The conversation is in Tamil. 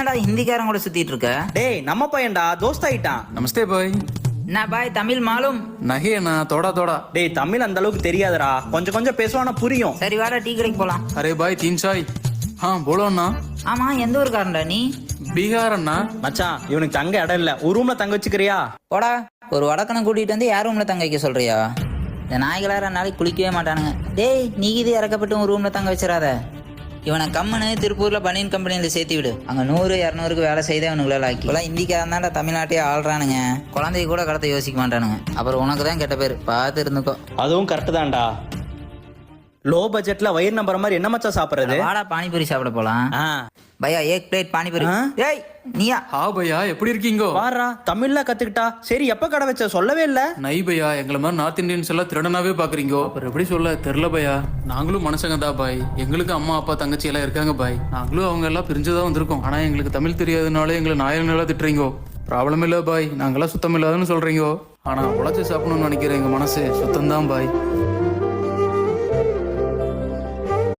என்னடா ஹிந்திக்காரன் கூட சுத்திட்டு இருக்க? டேய் நம்ம பையன்டா, தோஸ்த் ஆயிட்டான். नमस्ते भाई. என்ன பாய் தமிழ் மாலும்? नहीं है ना, थोड़ा थोड़ा. டேய் தமிழ் அந்த அளவுக்கு தெரியாதுடா, கொஞ்சம் கொஞ்சம் பேசுவானா புரியும். சரி வாடா டீ கடைக்கு போலாம். अरे भाई 3 चाय. हाँ बोलो अण्णा. ஆமா எந்த ஊருக்காரன்டா நீ? பீகார் அண்ணா. மச்சான் இவனுக்கு தங்க இடம் இல்ல, ஒரு ரூம்ல தங்க வச்சுக்கிறியா? போடா, ஒரு வடக்கனை கூட்டிட்டு வந்து யார் ரூம்ல தங்க வைக்க சொல்றியா? இந்த நாய்களார நாளைக்கு குளிக்கவே மாட்டானுங்க. டேய் நீ இது இறக்கப்பட்டு உன் ரூம்ல தங்க வச்சிடாத. இவனை கம்முன்னு திருப்பூர்ல பனியன் கம்பெனியில சேர்த்து விடு. அங்க 100-200க்கு வேலை செய்தே அவனுக்குள்ள ஆக்கி. இப்பெல்லாம் இந்திக்காரன் தான்டா தமிழ்நாட்டையே ஆள்றானுங்க. குழந்தைய கூட கடத்த யோசிக்க மாட்டானுங்க. அப்புறம் உனக்கு தான் கெட்ட பேர், பார்த்து இருந்துக்கோ. அதுவும் கரெக்ட் தான்டா. லோ பட்ஜெட்ல வயிறு நம்புற மாதிரி என்ன மச்சான் சாப்பிடுறது? வாடா பானிபூரி சாப்பிட போலாம். பையா ஏக் பிளேட் பானிபூரி. ஏய் நீயா? हाँ भैया எப்படி இருக்கீங்க? பாரா தமிழ்ல கத்துக்கிட்டா. சரி எப்ப கடை வச்ச சொல்லவே இல்ல. நை பையா, எங்களை மாதிரி நார்த் இந்தியன்ஸ் எல்லாம் திருடனாவே பாக்குறீங்க. அப்புறம் எப்படி சொல்ல தெரியல பையா. நாங்களும் மனுஷங்க தான் பாய். எங்களுக்கு அம்மா அப்பா தங்கச்சி எல்லாம் இருக்காங்க பாய். நாங்களும் அவங்க எல்லாம் பிரிஞ்சுதான் வந்திருக்கோம். ஆனா எங்களுக்கு தமிழ் தெரியாதனால எங்களை நாயங்களா திட்டுறீங்க. ப்ராப்ளம் இல்ல பாய், நாங்கெல்லாம் சுத்தம் இல்லாதன்னு சொல்றீங்க. ஆனா உழைச்சு சாப்பிடணும்னு நினைக்கிறேன். எங்க மனசு சுத்தம் தான் பாய்.